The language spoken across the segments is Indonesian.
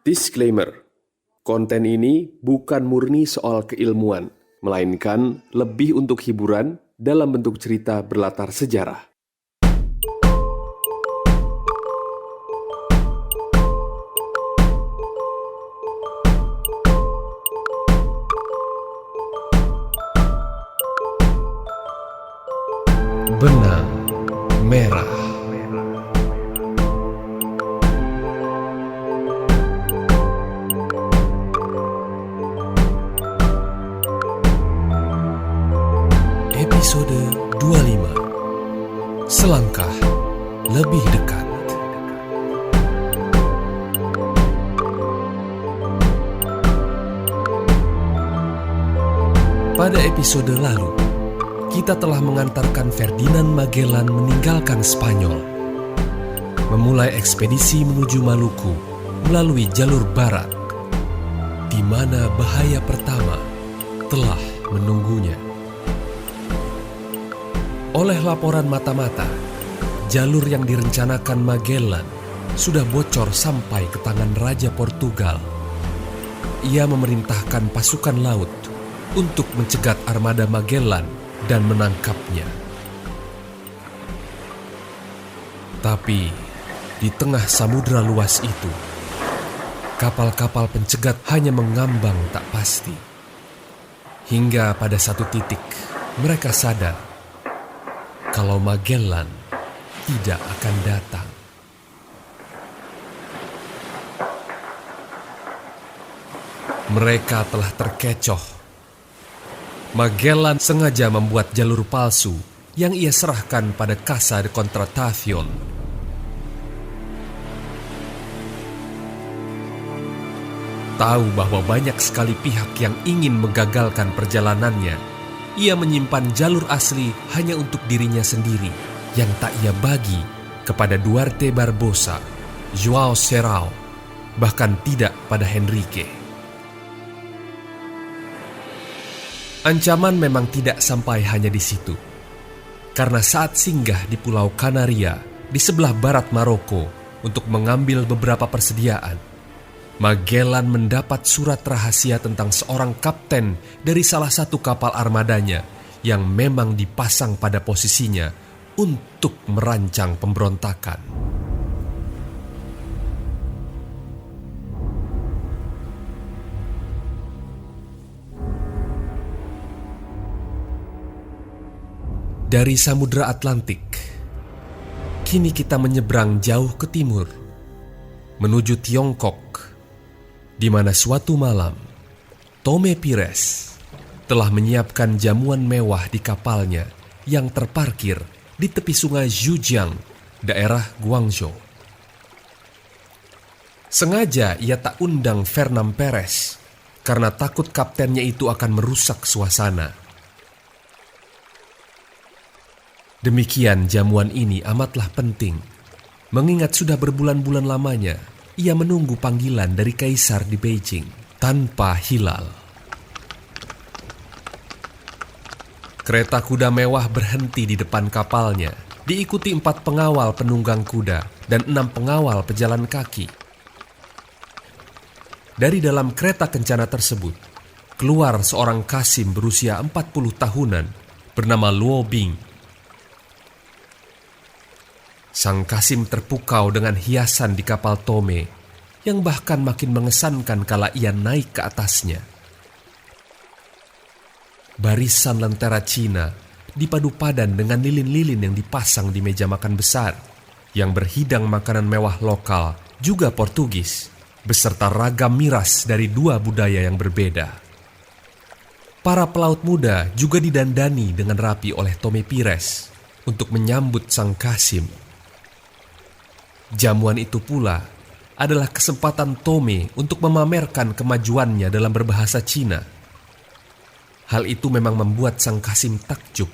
Disclaimer, konten ini bukan murni soal keilmuan, melainkan lebih untuk hiburan dalam bentuk cerita berlatar sejarah. Benang merah. Episode 25. Selangkah lebih dekat. Pada episode lalu, kita telah mengantarkan Ferdinand Magellan meninggalkan Spanyol, memulai ekspedisi menuju Maluku melalui jalur barat, di mana bahaya pertama telah menunggunya. Oleh laporan mata-mata, jalur yang direncanakan Magellan sudah bocor sampai ke tangan Raja Portugal. Ia memerintahkan pasukan laut untuk mencegat armada Magellan dan menangkapnya. Tapi di tengah samudera luas itu, kapal-kapal pencegat hanya mengambang tak pasti. Hingga pada satu titik mereka sadar kalau Magellan tidak akan datang. Mereka telah terkecoh. Magellan sengaja membuat jalur palsu yang ia serahkan pada Casa de Contratación. Tahu bahwa banyak sekali pihak yang ingin menggagalkan perjalanannya, ia menyimpan jalur asli hanya untuk dirinya sendiri yang tak ia bagi kepada Duarte Barbosa, João Serrao, bahkan tidak pada Henrique. Ancaman memang tidak sampai hanya di situ, karena saat singgah di Pulau Kanaria di sebelah barat Maroko untuk mengambil beberapa persediaan, Magellan mendapat surat rahasia tentang seorang kapten dari salah satu kapal armadanya yang memang dipasang pada posisinya untuk merancang pemberontakan. Dari Samudra Atlantik, kini kita menyeberang jauh ke timur, menuju Tiongkok, di mana suatu malam, Tome Pires telah menyiapkan jamuan mewah di kapalnya yang terparkir di tepi sungai Zhujiang, daerah Guangzhou. Sengaja ia tak undang Fernand Perez karena takut kaptennya itu akan merusak suasana. Demikian jamuan ini amatlah penting, mengingat sudah berbulan-bulan lamanya ia menunggu panggilan dari kaisar di Beijing tanpa hilal. Kereta kuda mewah berhenti di depan kapalnya, diikuti 4 pengawal penunggang kuda dan 6 pengawal pejalan kaki. Dari dalam kereta kencana tersebut, keluar seorang kasim berusia 40 tahunan bernama Luo Bing. Sang kasim terpukau dengan hiasan di kapal Tome yang bahkan makin mengesankan kala ia naik ke atasnya. Barisan lentera Cina dipadu padan dengan lilin-lilin yang dipasang di meja makan besar yang berhidang makanan mewah lokal juga Portugis beserta ragam miras dari 2 budaya yang berbeda. Para pelaut muda juga didandani dengan rapi oleh Tome Pires untuk menyambut sang kasim. Jamuan itu pula adalah kesempatan Tome untuk memamerkan kemajuannya dalam berbahasa Cina. Hal itu memang membuat sang kasim takjub.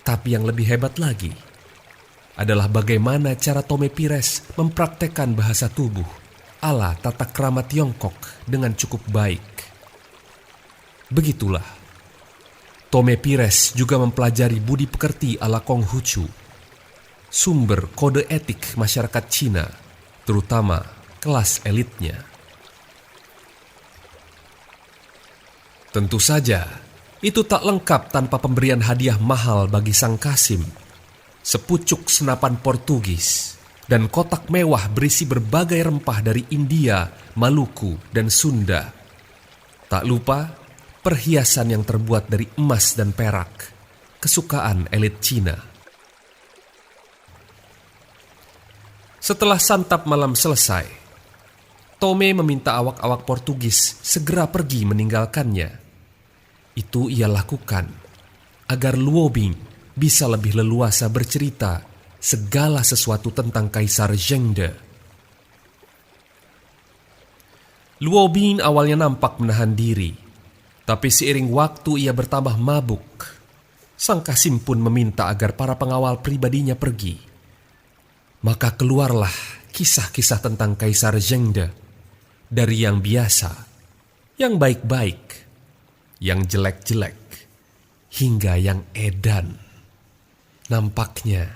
Tapi yang lebih hebat lagi adalah bagaimana cara Tome Pires mempraktekkan bahasa tubuh ala tata krama Tiongkok dengan cukup baik. Begitulah, Tome Pires juga mempelajari budi pekerti ala Konghucu, sumber kode etik masyarakat Cina, terutama kelas elitnya. Tentu saja, itu tak lengkap tanpa pemberian hadiah mahal bagi Sang Kasim, sepucuk senapan Portugis, dan kotak mewah berisi berbagai rempah dari India, Maluku, dan Sunda. Tak lupa perhiasan yang terbuat dari emas dan perak, kesukaan elit Cina. Setelah santap malam selesai, Tome meminta awak-awak Portugis segera pergi meninggalkannya. Itu ia lakukan agar Luo Bing bisa lebih leluasa bercerita segala sesuatu tentang Kaisar Zhengde. Luo Bing awalnya nampak menahan diri, tapi seiring waktu ia bertambah mabuk. Sang Kasim pun meminta agar para pengawal pribadinya pergi. Maka keluarlah kisah-kisah tentang Kaisar Zhengde, dari yang biasa, yang baik-baik, yang jelek-jelek, hingga yang edan. Nampaknya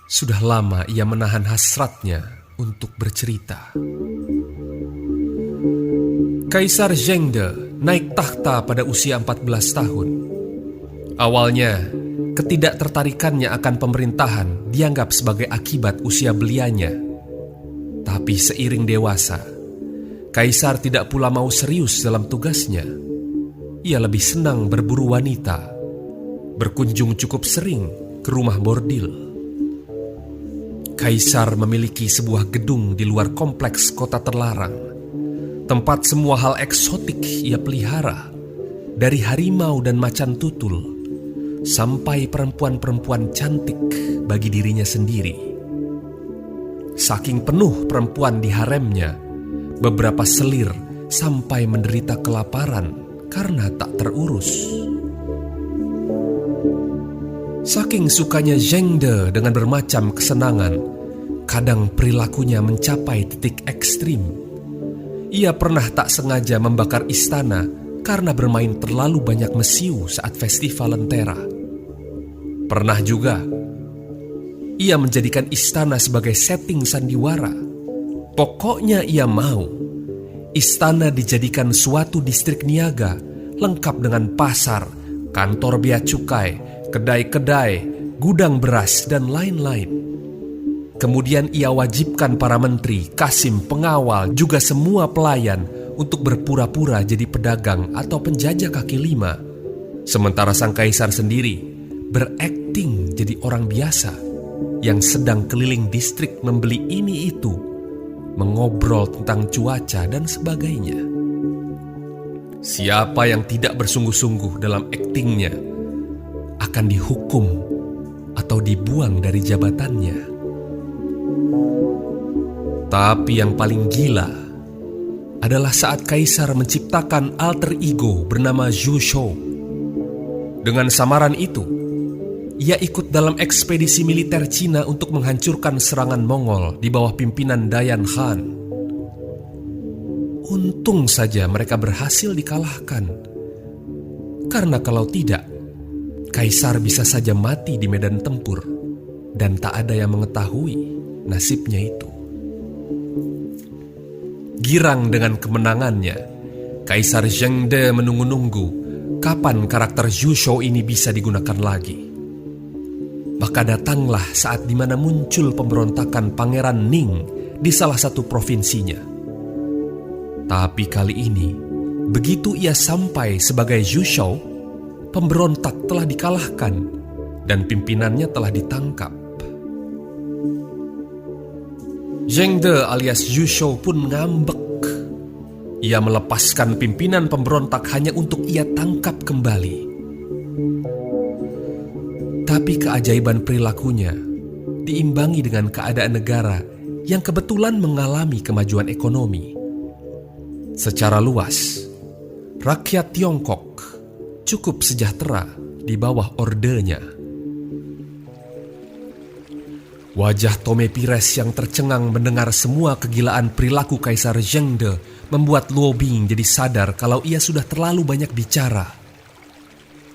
sudah lama ia menahan hasratnya untuk bercerita. Kaisar Zhengde naik takhta pada usia 14 tahun. Awalnya, ketidaktertarikannya akan pemerintahan dianggap sebagai akibat usia belianya. Tapi seiring dewasa, Kaisar tidak pula mau serius dalam tugasnya. Ia lebih senang berburu wanita, berkunjung cukup sering ke rumah bordil. Kaisar memiliki sebuah gedung di luar kompleks kota terlarang, tempat semua hal eksotik ia pelihara, dari harimau dan macan tutul, sampai perempuan-perempuan cantik bagi dirinya sendiri. Saking penuh perempuan di haremnya, beberapa selir sampai menderita kelaparan karena tak terurus. Saking sukanya Zhengde dengan bermacam kesenangan, kadang perilakunya mencapai titik ekstrim. Ia pernah tak sengaja membakar istana karena bermain terlalu banyak mesiu saat festival Lentera. Pernah juga, ia menjadikan istana sebagai setting sandiwara. Pokoknya ia mau istana dijadikan suatu distrik niaga, lengkap dengan pasar, kantor bea cukai, kedai-kedai, gudang beras, dan lain-lain. Kemudian ia wajibkan para menteri, kasim, pengawal, juga semua pelayan untuk berpura-pura jadi pedagang atau penjajah kaki lima. Sementara sang kaisar sendiri berakting jadi orang biasa yang sedang keliling distrik membeli ini itu, mengobrol tentang cuaca dan sebagainya. Siapa yang tidak bersungguh-sungguh dalam aktingnya akan dihukum atau dibuang dari jabatannya. Tapi yang paling gila adalah saat Kaisar menciptakan alter ego bernama Zhu Shou. Dengan samaran itu, ia ikut dalam ekspedisi militer Cina untuk menghancurkan serangan Mongol di bawah pimpinan Dayan Khan. Untung saja mereka berhasil dikalahkan, karena kalau tidak, Kaisar bisa saja mati di medan tempur, dan tak ada yang mengetahui nasibnya itu. Girang dengan kemenangannya, Kaisar Zhengde menunggu-nunggu kapan karakter Zhu Shou ini bisa digunakan lagi. Maka datanglah saat di mana muncul pemberontakan Pangeran Ning di salah satu provinsinya. Tapi kali ini, begitu ia sampai sebagai Zhu Shou, pemberontak telah dikalahkan dan pimpinannya telah ditangkap. Zhengde alias Zhu Shou pun ngambek. Ia melepaskan pimpinan pemberontak hanya untuk ia tangkap kembali. Tapi keajaiban perilakunya diimbangi dengan keadaan negara yang kebetulan mengalami kemajuan ekonomi. Secara luas, rakyat Tiongkok cukup sejahtera di bawah ordenya. Wajah Tome Pires yang tercengang mendengar semua kegilaan perilaku Kaisar Zhengde membuat Luo Bing jadi sadar kalau ia sudah terlalu banyak bicara.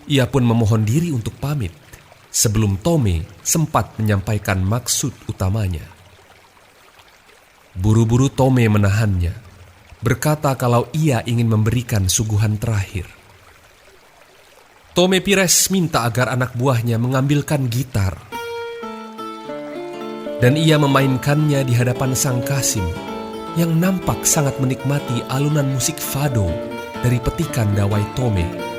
Ia pun memohon diri untuk pamit sebelum Tome sempat menyampaikan maksud utamanya. Buru-buru Tome menahannya, berkata kalau ia ingin memberikan suguhan terakhir. Tome Pires minta agar anak buahnya mengambilkan gitar, dan ia memainkannya di hadapan Sang Kasim yang nampak sangat menikmati alunan musik fado dari petikan dawai Tome.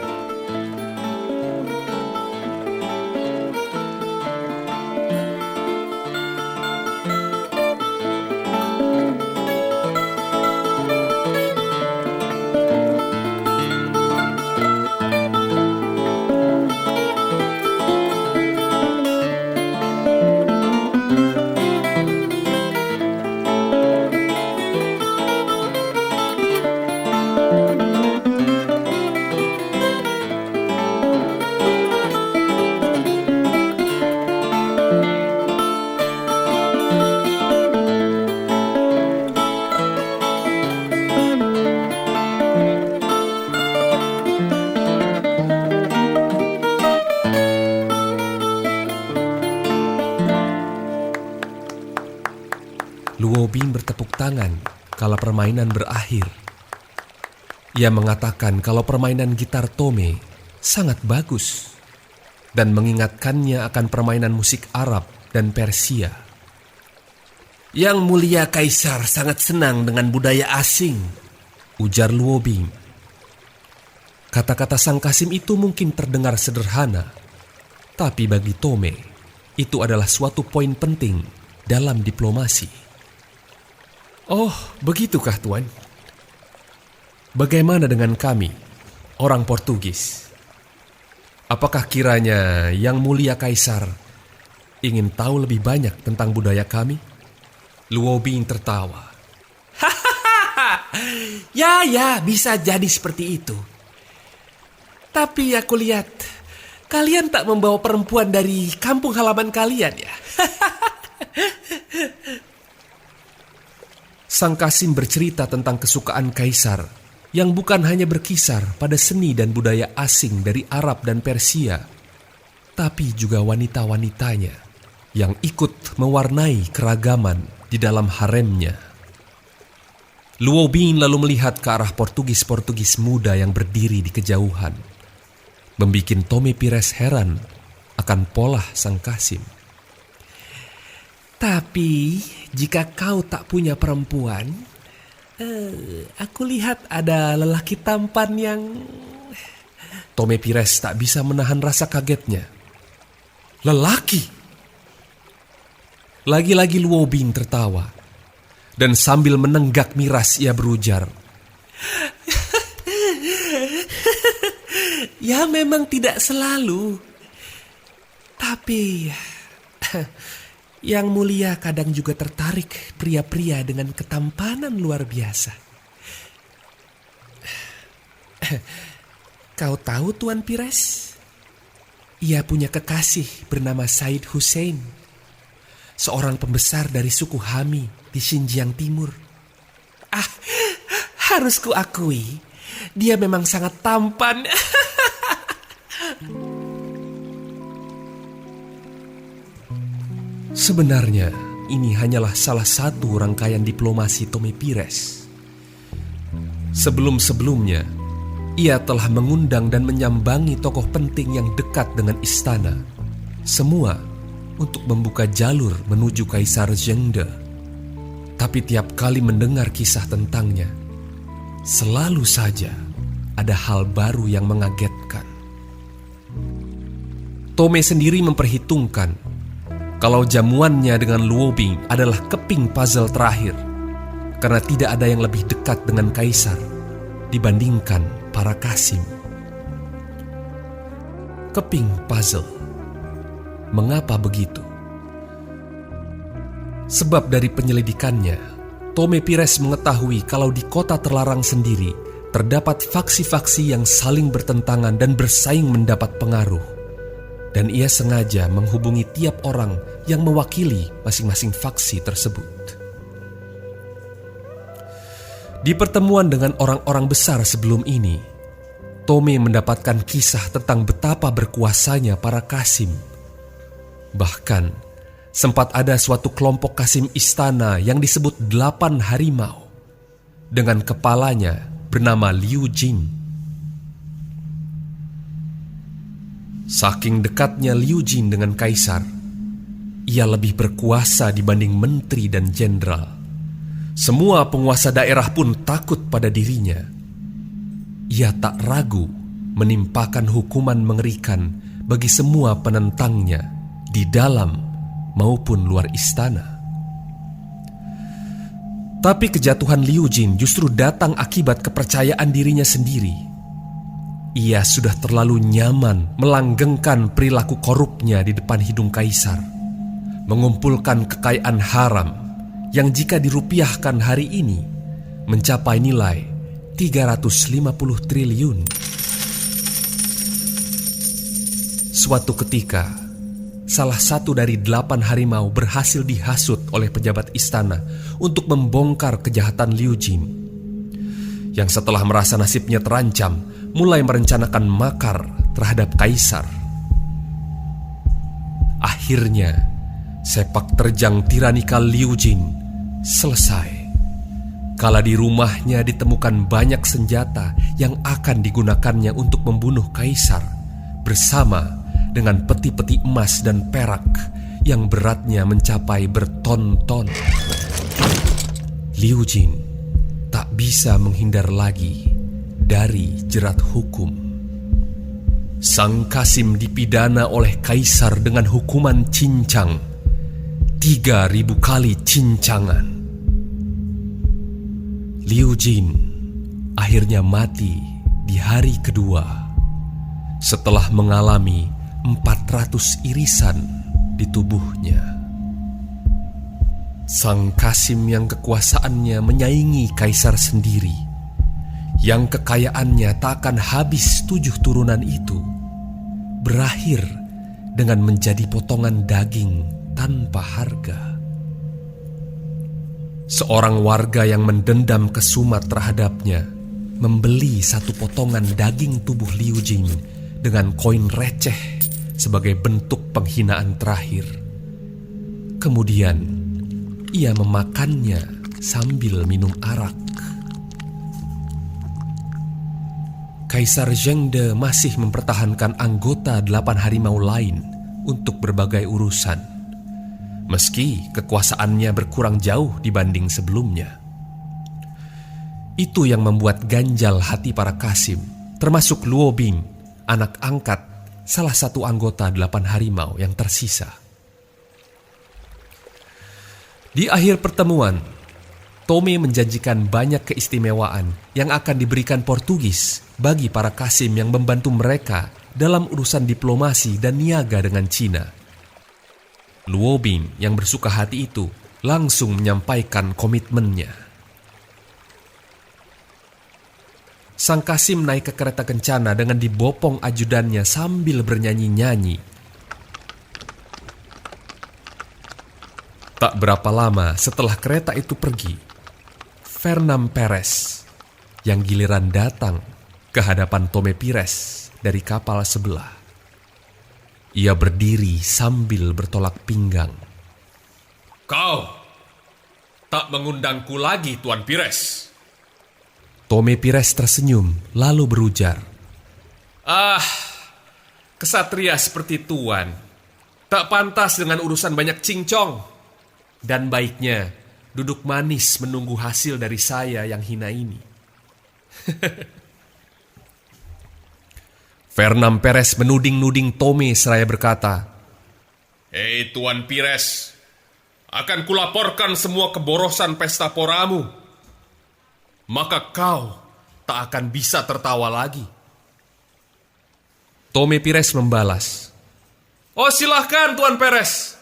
Luo Bing bertepuk tangan kala permainan berakhir. Ia mengatakan kalau permainan gitar Tome sangat bagus dan mengingatkannya akan permainan musik Arab dan Persia. Yang mulia Kaisar sangat senang dengan budaya asing, ujar Luo Bing. Kata-kata Sang Kasim itu mungkin terdengar sederhana, tapi bagi Tome itu adalah suatu poin penting dalam diplomasi. Oh, begitukah Tuan? Bagaimana dengan kami, orang Portugis? Apakah kiranya Yang Mulia Kaisar ingin tahu lebih banyak tentang budaya kami? Luo Bing tertawa. Ya, bisa jadi seperti itu. Tapi aku lihat, kalian tak membawa perempuan dari kampung halaman kalian ya? Sang Kasim bercerita tentang kesukaan Kaisar yang bukan hanya berkisar pada seni dan budaya asing dari Arab dan Persia, tapi juga wanita-wanitanya yang ikut mewarnai keragaman di dalam haremnya. Luo Bing lalu melihat ke arah Portugis-Portugis muda yang berdiri di kejauhan, membikin Tome Pires heran akan pola Sang Kasim. Tapi jika kau tak punya perempuan, aku lihat ada lelaki tampan yang... Tome Pires tak bisa menahan rasa kagetnya. Lelaki? Lagi-lagi Luo Bing tertawa, dan sambil menenggak miras ia berujar. Ya memang tidak selalu, tapi... Yang Mulia kadang juga tertarik pria-pria dengan ketampanan luar biasa. Kau tahu Tuan Pires? Ia punya kekasih bernama Said Hussein, seorang pembesar dari suku Hami di Xinjiang Timur. Harus kuakui, dia memang sangat tampan. Sebenarnya, ini hanyalah salah satu rangkaian diplomasi Tome Pires. Sebelum-sebelumnya, ia telah mengundang dan menyambangi tokoh penting yang dekat dengan istana, semua untuk membuka jalur menuju Kaisar Zhengde. Tapi tiap kali mendengar kisah tentangnya, selalu saja ada hal baru yang mengagetkan. Tome sendiri memperhitungkan kalau jamuannya dengan Luo Bing adalah keping puzzle terakhir, karena tidak ada yang lebih dekat dengan Kaisar dibandingkan para Kasim. Keping puzzle. Mengapa begitu? Sebab dari penyelidikannya, Tome Pires mengetahui kalau di kota terlarang sendiri terdapat faksi-faksi yang saling bertentangan dan bersaing mendapat pengaruh. Dan ia sengaja menghubungi tiap orang yang mewakili masing-masing faksi tersebut. Di pertemuan dengan orang-orang besar sebelum ini, Tome mendapatkan kisah tentang betapa berkuasanya para Kasim. Bahkan, sempat ada suatu kelompok kasim istana yang disebut 8 harimau, dengan kepalanya bernama Liu Jin. Saking dekatnya Liu Jin dengan kaisar, ia lebih berkuasa dibanding menteri dan jenderal. Semua penguasa daerah pun takut pada dirinya. Ia tak ragu menimpakan hukuman mengerikan bagi semua penentangnya di dalam maupun luar istana. Tapi kejatuhan Liu Jin justru datang akibat kepercayaan dirinya sendiri. Ia sudah terlalu nyaman melanggengkan perilaku korupnya di depan hidung kaisar, mengumpulkan kekayaan haram yang jika dirupiahkan hari ini mencapai nilai 350 triliun. Suatu ketika, salah satu dari 8 harimau berhasil dihasut oleh pejabat istana untuk membongkar kejahatan Liu Jin, yang setelah merasa nasibnya terancam, mulai merencanakan makar terhadap kaisar. Akhirnya, sepak terjang tiranikal Liu Jin selesai. Kala di rumahnya ditemukan banyak senjata yang akan digunakannya untuk membunuh kaisar, bersama dengan peti-peti emas dan perak yang beratnya mencapai berton-ton. Liu Jin tak bisa menghindar lagi dari jerat hukum. Sang Kasim dipidana oleh kaisar dengan hukuman cincang, 3.000 kali cincangan. Liu Jin akhirnya mati di hari kedua setelah mengalami 400 irisan di tubuhnya. Sang Kasim yang kekuasaannya menyaingi kaisar sendiri, yang kekayaannya tak akan habis 7 turunan itu, berakhir dengan menjadi potongan daging tanpa harga. Seorang warga yang mendendam kesumat terhadapnya membeli 1 potongan daging tubuh Liu Jin dengan koin receh sebagai bentuk penghinaan terakhir. Kemudian ia memakannya sambil minum arak. Kaisar Zhengde masih mempertahankan anggota 8 harimau lain untuk berbagai urusan, meski kekuasaannya berkurang jauh dibanding sebelumnya. Itu yang membuat ganjal hati para Kasim, termasuk Luo Bing, anak angkat salah satu anggota 8 harimau yang tersisa. Di akhir pertemuan, Tome menjanjikan banyak keistimewaan yang akan diberikan Portugis bagi para Kasim yang membantu mereka dalam urusan diplomasi dan niaga dengan Cina. Luo Bing yang bersuka hati itu langsung menyampaikan komitmennya. Sang Kasim naik ke kereta kencana dengan dibopong ajudannya sambil bernyanyi-nyanyi. Tak berapa lama setelah kereta itu pergi, Fernam Perez yang giliran datang ke hadapan Tome Pires dari kapal sebelah. Ia berdiri sambil bertolak pinggang. "Kau tak mengundangku lagi, Tuan Pires." Tome Pires tersenyum lalu berujar, kesatria seperti Tuan tak pantas dengan urusan banyak cincong. Dan baiknya duduk manis menunggu hasil dari saya yang hina ini." Fernam Perez menuding-nuding Tome seraya berkata, "Hei Tuan Pires, akan kulaporkan semua keborosan pesta poramu. Maka kau tak akan bisa tertawa lagi." Tome Pires membalas, "Oh silahkan Tuan Perez.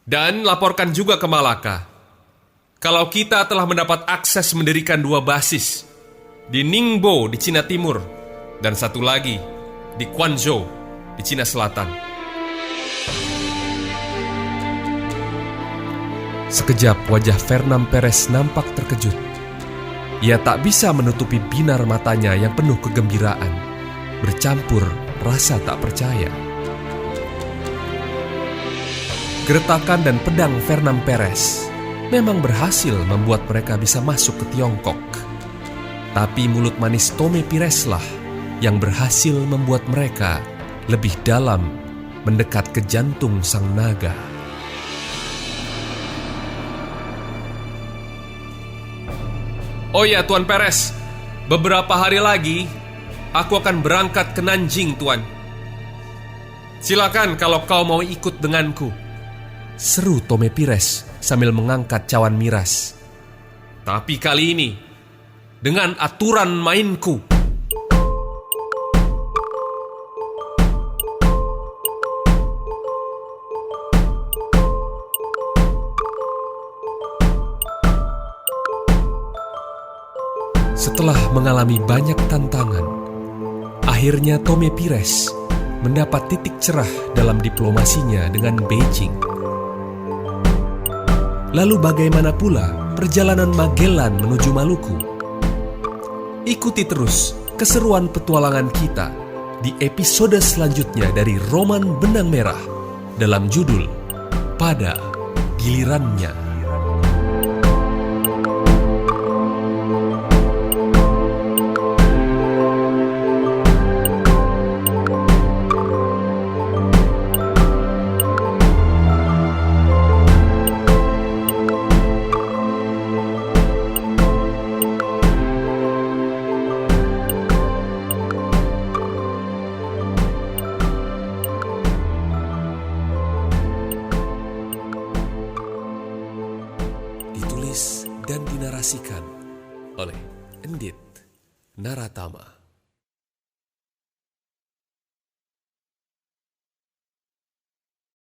Dan laporkan juga ke Malaka kalau kita telah mendapat akses mendirikan 2 basis di Ningbo di Cina Timur dan satu lagi di Guangzhou di Cina Selatan." Sekejap wajah Fernam Perez nampak terkejut. Ia tak bisa menutupi binar matanya yang penuh kegembiraan, bercampur rasa tak percaya. Gertakan dan pedang Fernand Perez memang berhasil membuat mereka bisa masuk ke Tiongkok. Tapi mulut manis Tome Pires lah yang berhasil membuat mereka lebih dalam mendekat ke jantung sang naga. Oh ya, Tuan Perez, beberapa hari lagi aku akan berangkat ke Nanjing, Tuan. Silakan kalau kau mau ikut denganku, seru Tome Pires sambil mengangkat cawan miras. Tapi kali ini dengan aturan mainku. Setelah mengalami banyak tantangan, akhirnya Tome Pires mendapat titik cerah dalam diplomasinya dengan Beijing. Lalu bagaimana pula perjalanan Magellan menuju Maluku? Ikuti terus keseruan petualangan kita di episode selanjutnya dari Roman Benang Merah dalam judul Pada Gilirannya. Ditulis dan dinarasikan oleh Endit Naratama.